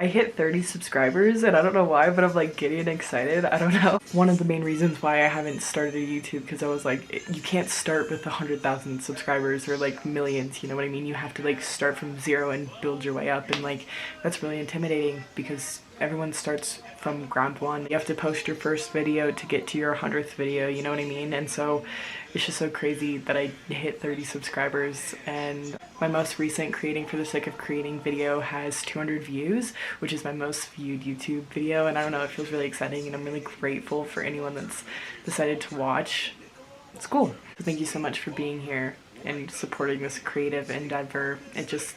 I hit 30 subscribers and I don't know why, but I'm like getting excited. I don't know. One of the main reasons why I haven't started a YouTube, because I was like, you can't start with 100,000 subscribers or like millions, you know what I mean? You have to like start from zero and build your way up, and like that's really intimidating because everyone starts from ground one. You have to post your first video to get to your 100th video, you know what I mean? And so it's just so crazy that I hit 30 subscribers, and my most recent creating for the sake of creating video has 200 views, which is my most viewed YouTube video, and I don't know, it feels really exciting and I'm really grateful for anyone that's decided to watch. It's cool. So thank you so much for being here and supporting this creative endeavor. It just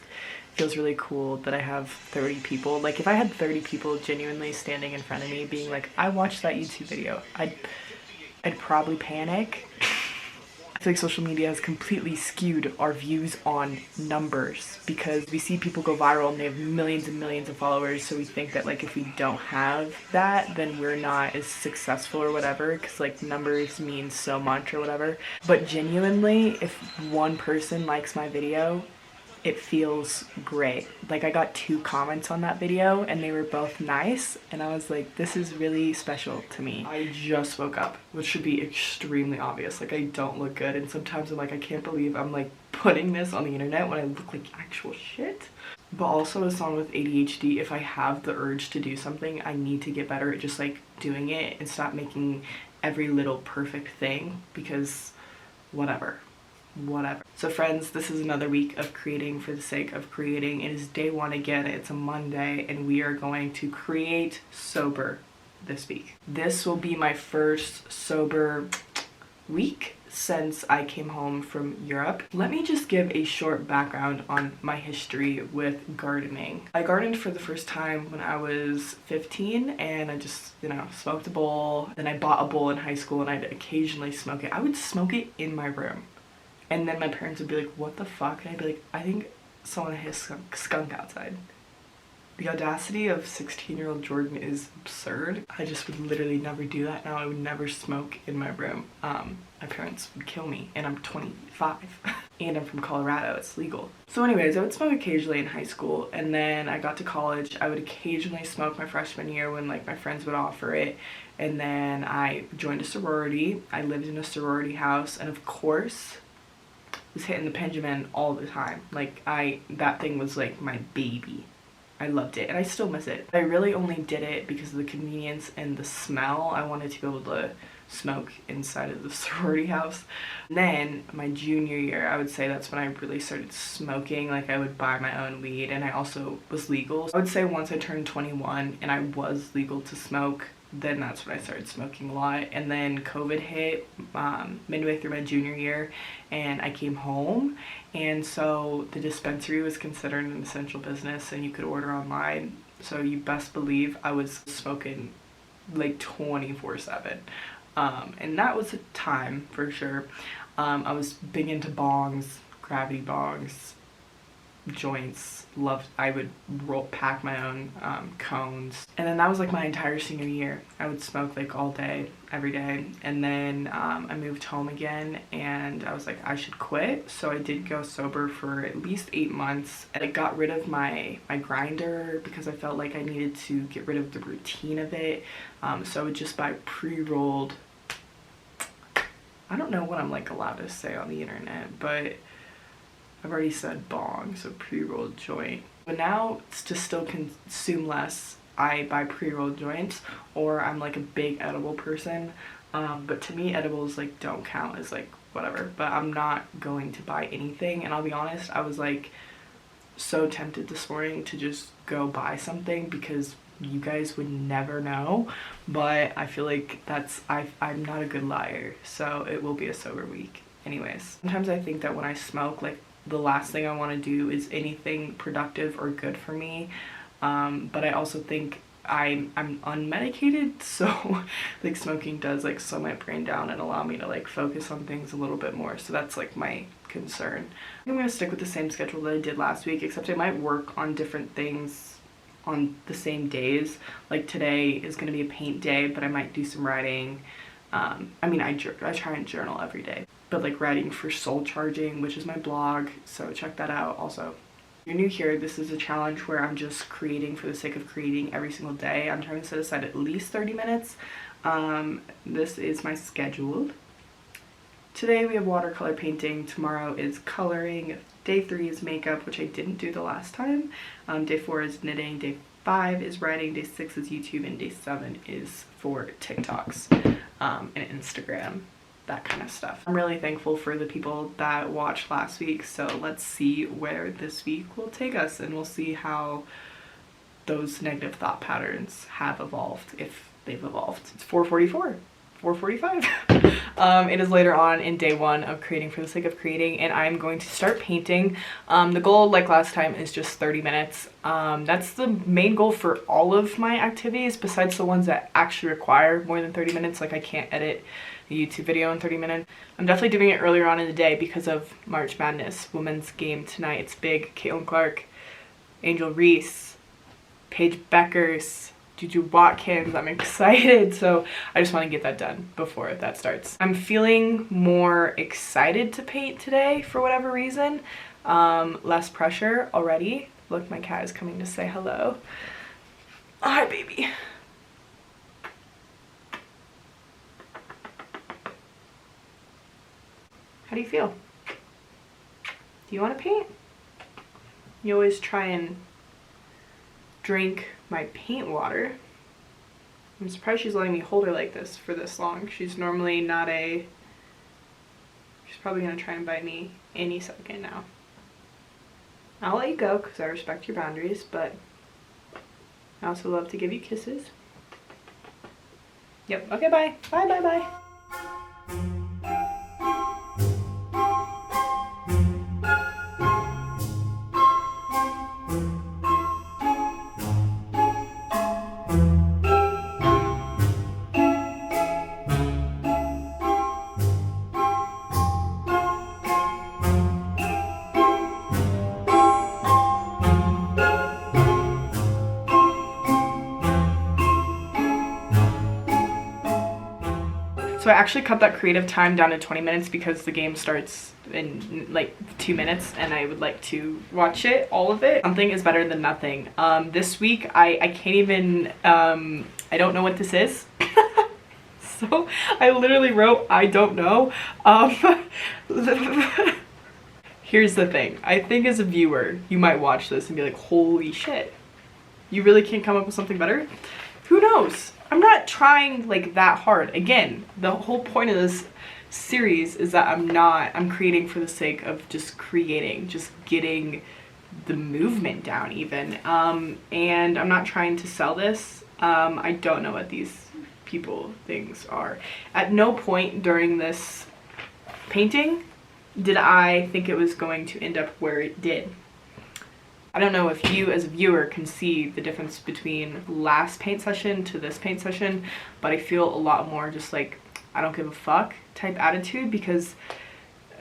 feels really cool that I have 30 people. Like if I had 30 people genuinely standing in front of me being like, I watched that YouTube video, I'd probably panic. I feel like social media has completely skewed our views on numbers because we see people go viral and they have millions and millions of followers, so we think that like if we don't have that then we're not as successful or whatever, because like numbers mean so much or whatever. But genuinely, if one person likes my video, it feels great. Like I got 2 comments on that video and they were both nice, and I was like, this is really special to me. I just woke up, which should be extremely obvious. Like I don't look good, and sometimes I'm like, I can't believe I'm like putting this on the internet when I look like actual shit. But also, as someone with ADHD, if I have the urge to do something, I need to get better at just like doing it and stop making every little perfect thing, because whatever. So friends, this is another week of creating for the sake of creating. It is day 1 again. It's a Monday and we are going to create sober this week. This will be my first sober week since I came home from Europe. Let me just give a short background on my history with gardening. I gardened for the first time when I was 15, and I just, you know, smoked a bowl. Then I bought a bowl in high school and I'd occasionally smoke it. I would smoke it in my room. And then my parents would be like, what the fuck? And I'd be like, I think someone has skunk outside. The audacity of 16-year-old Jordan is absurd. I just would literally never do that now. I would never smoke in my room. My parents would kill me, and I'm 25. And I'm from Colorado, it's legal. So anyways, I would smoke occasionally in high school, and then I got to college. I would occasionally smoke my freshman year when like my friends would offer it. And then I joined a sorority. I lived in a sorority house, and of course, was hitting the Benjamin all the time. Like that thing was like my baby. I loved it and I still miss it. I really only did it because of the convenience and the smell. I wanted to be able to smoke inside of the sorority house. And then my junior year, I would say that's when I really started smoking. Like I would buy my own weed, and I also was legal. I would say once I turned 21 and I was legal to smoke, then that's when I started smoking a lot. And then COVID hit midway through my junior year and I came home, and so the dispensary was considered an essential business and you could order online, so you best believe I was smoking like 24/7. And that was a time for sure. I was big into bongs, gravity bongs, joints. I would pack my own cones, and then that was like my entire senior year. I would smoke like all day every day, and then I moved home again and I was like, I should quit. So I did go sober for at least 8 months, and I got rid of my grinder because I felt like I needed to get rid of the routine of it. So I would just buy pre-rolled, I don't know what I'm like allowed to say on the internet, but I've already said bong, so pre-rolled joint. But now, to still consume less, I buy pre-rolled joints, or I'm like a big edible person. But to me, edibles like don't count as like whatever. But I'm not going to buy anything, and I'll be honest, I was like so tempted this morning to just go buy something because you guys would never know. But I feel like I'm not a good liar, so it will be a sober week. Anyways, sometimes I think that when I smoke, like, the last thing I want to do is anything productive or good for me, but I also think I'm unmedicated, so like smoking does like slow my brain down and allow me to like focus on things a little bit more. So that's like my concern. I'm gonna stick with the same schedule that I did last week, except I might work on different things on the same days. Like today is gonna be a paint day, but I might do some writing. I mean, I try and journal every day, but like writing for Soul Charging, which is my blog, so check that out. Also, If you're new here, this is a challenge where I'm just creating for the sake of creating every single day. I'm trying to set aside at least 30 minutes. This is my schedule. Today we have watercolor painting, tomorrow is coloring, day 3 is makeup, which I didn't do the last time, day 4 is knitting, day 5 is writing, day 6 is YouTube, and day 7 is for TikToks and Instagram, that kind of stuff. I'm really thankful for the people that watched last week, so let's see where this week will take us, and we'll see how those negative thought patterns have evolved, if they've evolved. It's 4:44. 4:45. It is later on in day 1 of creating for the sake of creating, and I'm going to start painting. The goal, like last time, is just 30 minutes. That's the main goal for all of my activities, besides the ones that actually require more than 30 minutes. Like I can't edit a YouTube video in 30 minutes. I'm definitely doing it earlier on in the day because of March Madness. Women's game tonight. It's big. Caitlin Clark, Angel Reese, Paige Beckers, Juju Watkins. I'm excited, so I just want to get that done before that starts. I'm feeling more excited to paint today for whatever reason. Less pressure already. Look, my cat is coming to say hello. Hi, baby. How do you feel? Do you want to paint? You always try and drink my paint water. I'm surprised she's letting me hold her like this for this long. She's normally not a... She's probably gonna try and bite me any second now. I'll let you go because I respect your boundaries, but I also love to give you kisses. Yep, okay, bye. Bye, bye, bye. So I actually cut that creative time down to 20 minutes because the game starts in like 2 minutes and I would like to watch it, all of it. Something is better than nothing. This week I can't even, I don't know what this is. So I literally wrote, I don't know. Here's the thing. I think as a viewer, you might watch this and be like, holy shit. You really can't come up with something better? Who knows? I'm not trying like that hard. Again, the whole point of this series is that I'm creating for the sake of just creating, just getting the movement down even. And I'm not trying to sell this. I don't know what these things are. At no point during this painting did I think it was going to end up where it did. I don't know if you as a viewer can see the difference between last paint session to this paint session, but I feel a lot more just like I don't give a fuck type attitude because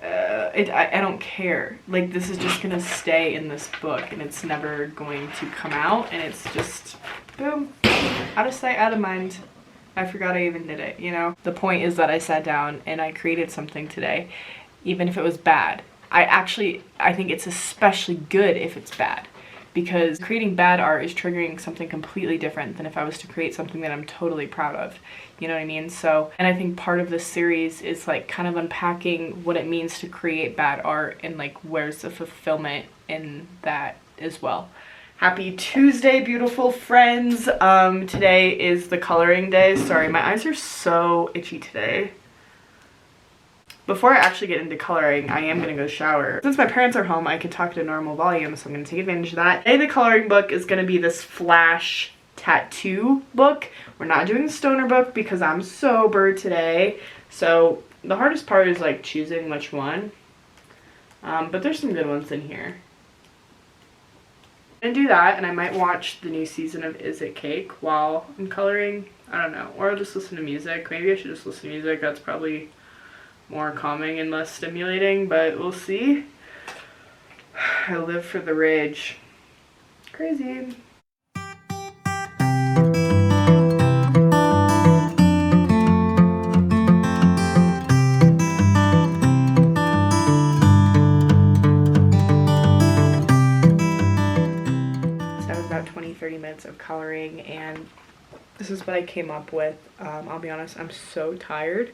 I don't care. Like this is just gonna stay in this book and it's never going to come out, and it's just boom, out of sight, out of mind. I forgot I even did it, you know? The point is that I sat down and I created something today, even if it was bad. I think it's especially good if it's bad, because creating bad art is triggering something completely different than if I was to create something that I'm totally proud of. You know what I mean? So, and I think part of this series is like kind of unpacking what it means to create bad art and like where's the fulfillment in that as well. Happy Tuesday, beautiful friends. Today is the coloring day. Sorry, my eyes are so itchy today. Before I actually get into coloring, I am gonna go shower. Since my parents are home, I can talk at a normal volume, so I'm gonna take advantage of that. Today, the coloring book is gonna be this flash tattoo book. We're not doing the stoner book because I'm sober today. So the hardest part is like choosing which one. But there's some good ones in here. I'm gonna do that, and I might watch the new season of Is It Cake while I'm coloring. I don't know. Or I'll just listen to music. Maybe I should just listen to music. That's probably more calming and less stimulating, but we'll see. I live for the rage. Crazy. coloring, and this is what I came up with. I'll be honest, I'm so tired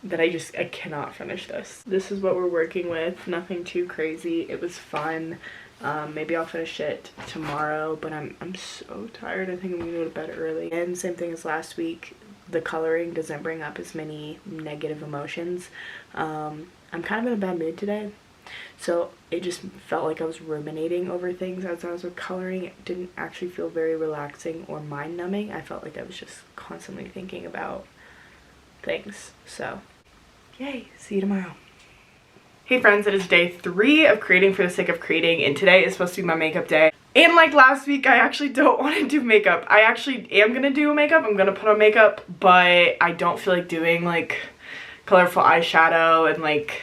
that I cannot finish this. This is what we're working with. Nothing too crazy. It was fun. Maybe I'll finish it tomorrow, but I'm so tired. I think I'm gonna go to bed early. And same thing as last week, the coloring doesn't bring up as many negative emotions. I'm kind of in a bad mood today, so it just felt like I was ruminating over things as I was coloring. It didn't actually feel very relaxing or mind numbing. I felt like I was just constantly thinking about things. So yay, see you tomorrow. Hey friends, it is day 3 of creating for the sake of creating, and today is supposed to be my makeup day. And like last week, I actually don't want to do makeup. I actually am gonna do makeup. I'm gonna put on makeup, but I don't feel like doing like colorful eyeshadow and like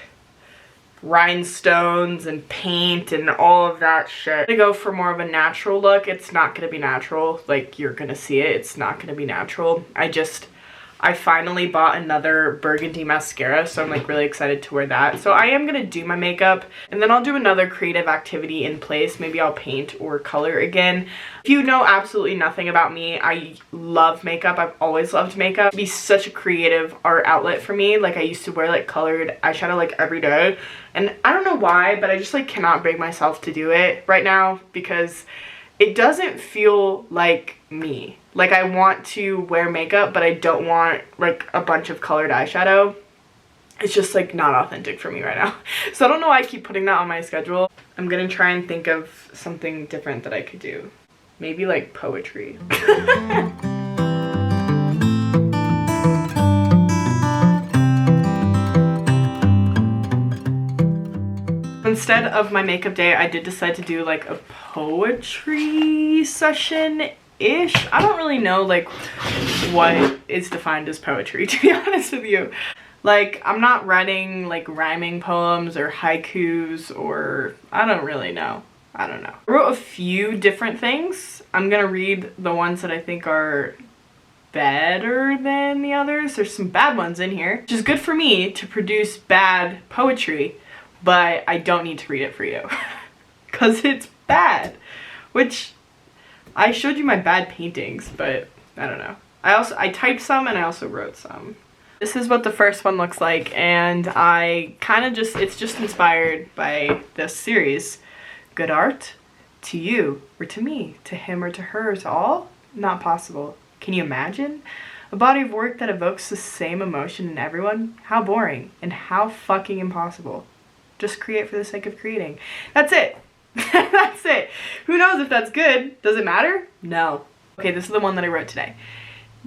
rhinestones and paint and all of that shit. I'm gonna go for more of a natural look. It's not gonna be natural, like you're gonna see it. It's not gonna be natural. I finally bought another burgundy mascara, so I'm like really excited to wear that. So I am gonna do my makeup, and then I'll do another creative activity in place. Maybe I'll paint or color again. If you know absolutely nothing about me, I love makeup. I've always loved makeup. It'd be such a creative art outlet for me. Like I used to wear like colored eyeshadow like every day, and I don't know why, but I just like cannot bring myself to do it right now because it doesn't feel like me. Like I want to wear makeup, but I don't want like a bunch of colored eyeshadow. It's just like not authentic for me right now. So I don't know why I keep putting that on my schedule. I'm gonna try and think of something different that I could do. Maybe like poetry. Instead of my makeup day, I did decide to do like a poetry session-ish. I don't really know like what is defined as poetry, to be honest with you. Like I'm not writing like rhyming poems or haikus, or I don't really know. I don't know. I wrote a few different things. I'm gonna read the ones that I think are better than the others. There's some bad ones in here, which is good for me to produce bad poetry. But I don't need to read it for you because it's bad, which I showed you my bad paintings, but I don't know. I typed some and I also wrote some. This is what the first one looks like, and I kind of it's just inspired by this series. Good art? To you or to me, to him or to her, to all? Not possible. Can you imagine? A body of work that evokes the same emotion in everyone? How boring and how fucking impossible. Just create for the sake of creating. That's it. That's it. Who knows if that's good? Does it matter? No. Okay, this is the one that I wrote today.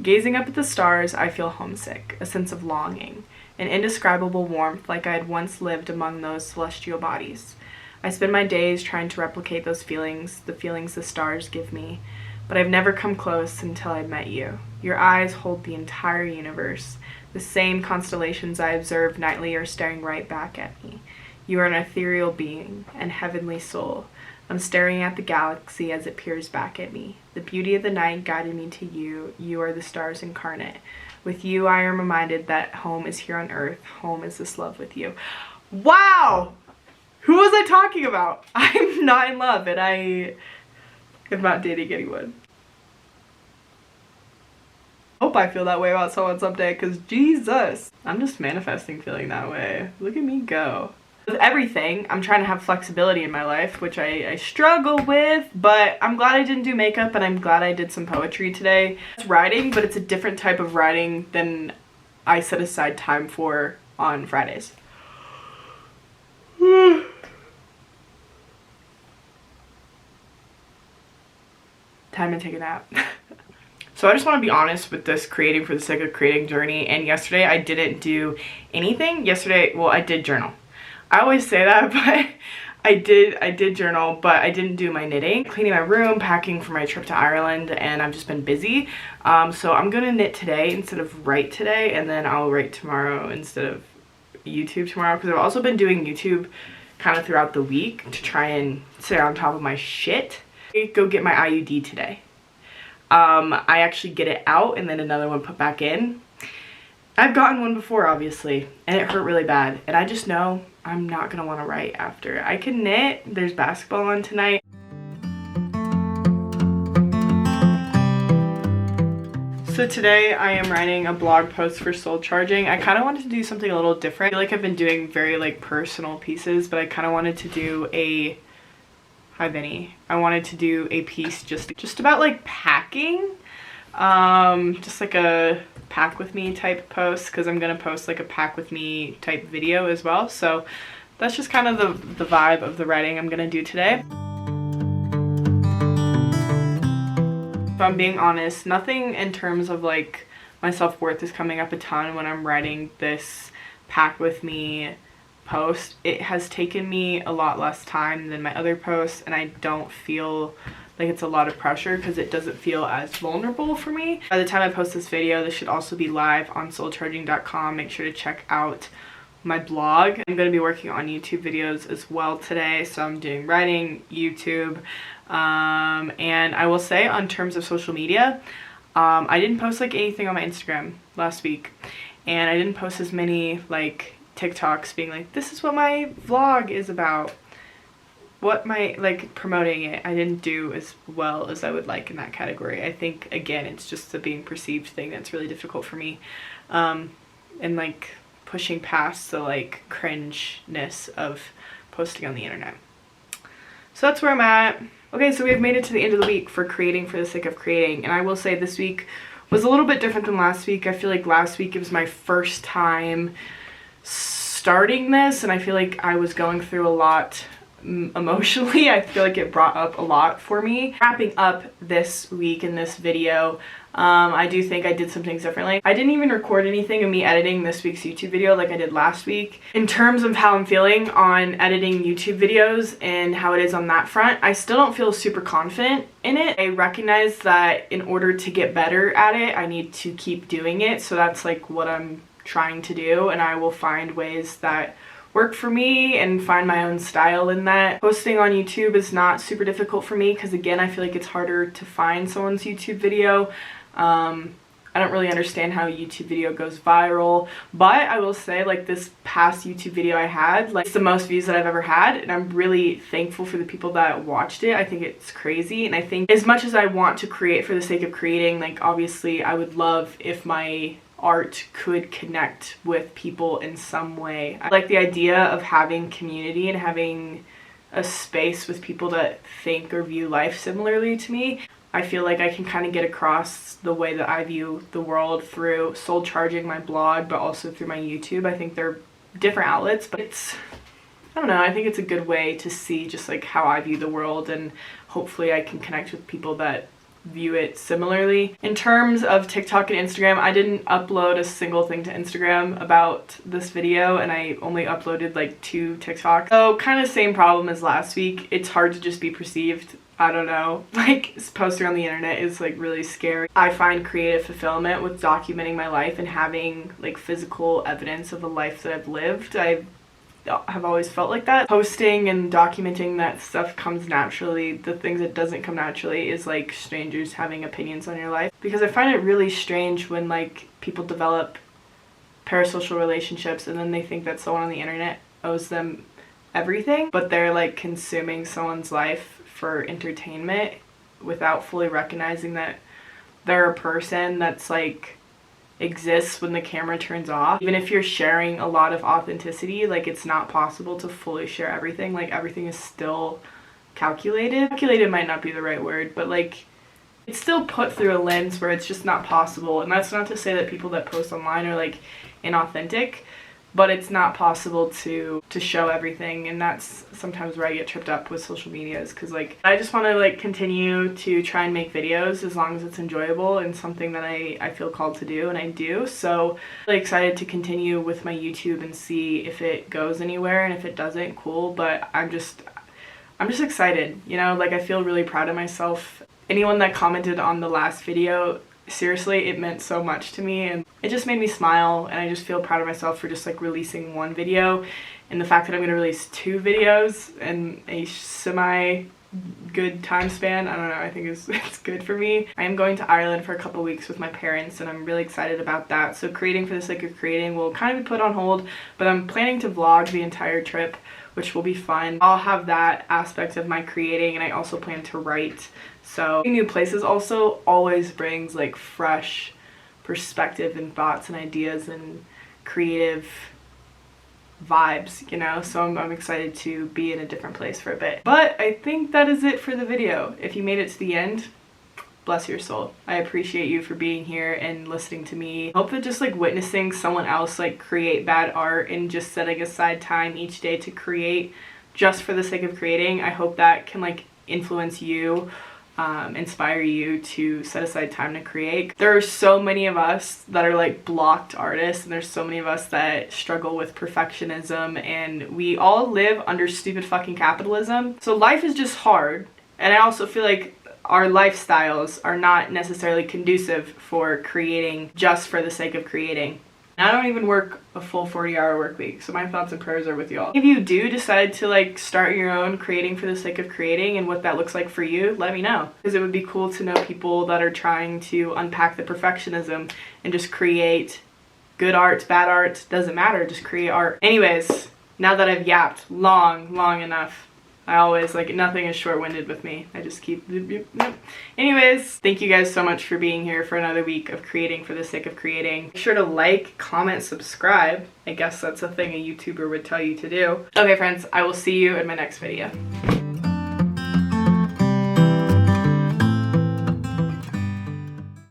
Gazing up at the stars, I feel homesick, a sense of longing, an indescribable warmth like I had once lived among those celestial bodies. I spend my days trying to replicate those feelings, the feelings the stars give me, but I've never come close until I met you. Your eyes hold the entire universe. The same constellations I observe nightly are staring right back at me. You are an ethereal being, an heavenly soul. I'm staring at the galaxy as it peers back at me. The beauty of the night guided me to you. You are the stars incarnate. With you, I am reminded that home is here on earth. Home is this love with you. Wow! Who was I talking about? I'm not in love, and I am not dating anyone. Hope I feel that way about someone someday, because Jesus. I'm just manifesting feeling that way. Look at me go. With everything, I'm trying to have flexibility in my life, which I struggle with, but I'm glad I didn't do makeup, and I'm glad I did some poetry today. It's writing, but it's a different type of writing than I set aside time for on Fridays. Time to take a nap. So I just want to be honest with this creating for the sake of creating journey, and yesterday I didn't do anything. Yesterday, well, I did journal. I always say that, but I did journal, but I didn't do my knitting. Cleaning my room, packing for my trip to Ireland, and I've just been busy. So I'm gonna knit today instead of write today, and then I'll write tomorrow instead of YouTube tomorrow, because I've also been doing YouTube kind of throughout the week to try and stay on top of my shit. Go get my IUD today. I actually get it out and then another one put back in. I've gotten one before, obviously, and it hurt really bad, and I just know I'm not gonna want to write after. I can knit. There's basketball on tonight. So today I am writing a blog post for soul charging. I kind of wanted to do something a little different. I feel like I've been doing very like personal pieces, but I kind of wanted to do a, hi Benny, I wanted to do a piece just about like packing. Just like a pack with me type post, because I'm gonna post like a pack with me type video as well. So that's just kind of the vibe of the writing I'm gonna do today. If I'm being honest, nothing in terms of like my self-worth is coming up a ton when I'm writing this pack with me post. It has taken me a lot less time than my other posts, and I don't feel like it's a lot of pressure because it doesn't feel as vulnerable for me. By the time I post this video, this should also be live on soulcharging.com. Make sure to check out my blog. I'm going to be working on YouTube videos as well today, so I'm doing writing, YouTube, and I will say on terms of social media, I didn't post like anything on my Instagram last week, and I didn't post as many like TikToks being like, this is what my vlog is about, what my like promoting it. I didn't do as well as I would like in that category. I think again it's just the being perceived thing that's really difficult for me, and like pushing past the like cringeness of posting on the internet. So that's where I'm at. Okay, so we've made it to the end of the week for creating for the sake of creating, and I will say this week was a little bit different than last week. I feel like last week it was my first time starting this, and I feel like I was going through a lot emotionally. I feel like it brought up a lot for me. Wrapping up this week in this video, I do think I did some things differently. I didn't even record anything of me editing this week's YouTube video like I did last week. In terms of how I'm feeling on editing YouTube videos and how it is on that front, I still don't feel super confident in it. I recognize that in order to get better at it, I need to keep doing it. So that's like what I'm trying to do, and I will find ways that work for me and find my own style in that. Posting on YouTube is not super difficult for me because again, I feel like it's harder to find someone's YouTube video. I don't really understand how a YouTube video goes viral, but I will say like this past YouTube video I had, like it's the most views that I've ever had, and I'm really thankful for the people that watched it. I think it's crazy, and I think as much as I want to create for the sake of creating, like obviously I would love if my art could connect with people in some way. I like the idea of having community and having a space with people that think or view life similarly to me. I feel like I can kind of get across the way that I view the world through Soul Charging, my blog, but also through my YouTube. I think they're different outlets, but I don't know, I think it's a good way to see just like how I view the world, and hopefully I can connect with people that view it similarly. In terms of TikTok and Instagram, I didn't upload a single thing to Instagram about this video, and I only uploaded like 2 TikToks. So kind of same problem as last week. It's hard to just be perceived. I don't know, like posting on the internet is like really scary. I find creative fulfillment with documenting my life and having like physical evidence of a life that I've lived. I have always felt like that. Posting and documenting that stuff comes naturally. The things that doesn't come naturally is like strangers having opinions on your life, because I find it really strange when like people develop parasocial relationships and then they think that someone on the internet owes them everything, but they're like consuming someone's life for entertainment without fully recognizing that they're a person that's like exists when the camera turns off. Even if you're sharing a lot of authenticity, like it's not possible to fully share everything. Like everything is still calculated. Calculated might not be the right word, but like it's still put through a lens where it's just not possible. And that's not to say that people that post online are like inauthentic, but it's not possible to show everything, and that's sometimes where I get tripped up with social media, is because like I just want to like continue to try and make videos as long as it's enjoyable and something that I feel called to do, and I do. So really excited to continue with my YouTube and see if it goes anywhere, and if it doesn't, cool, but I'm just excited, you know, like I feel really proud of myself. Anyone that commented on the last video, seriously, it meant so much to me, and it just made me smile, and I just feel proud of myself for just like releasing one video, and the fact that I'm going to release 2 videos in a semi good time span. I don't know, I think it's good for me. I am going to Ireland for a couple weeks with my parents, and I'm really excited about that. So creating for the sake of creating will kind of be put on hold, but I'm planning to vlog the entire trip, which will be fun. I'll have that aspect of my creating, and I also plan to write. So new places also always brings like fresh perspective and thoughts and ideas and creative vibes, you know, so I'm excited to be in a different place for a bit. But I think that is it for the video. If you made it to the end, bless your soul. I appreciate you for being here and listening to me. I hope that just like witnessing someone else like create bad art and just setting aside time each day to create just for the sake of creating, I hope that can like influence you, inspire you to set aside time to create. There are so many of us that are like blocked artists, and there's so many of us that struggle with perfectionism, and we all live under stupid fucking capitalism. So life is just hard, and I also feel like our lifestyles are not necessarily conducive for creating just for the sake of creating. And I don't even work a full 40-hour work week, so my thoughts and prayers are with y'all. If you do decide to like start your own creating for the sake of creating and what that looks like for you, let me know. Because it would be cool to know people that are trying to unpack the perfectionism and just create good art, bad art, doesn't matter, just create art. Anyways, now that I've yapped long enough, I always, like, nothing is short-winded with me. I just keep... Anyways, thank you guys so much for being here for another week of creating for the sake of creating. Make sure to like, comment, subscribe. I guess that's a thing a YouTuber would tell you to do. Okay, friends, I will see you in my next video.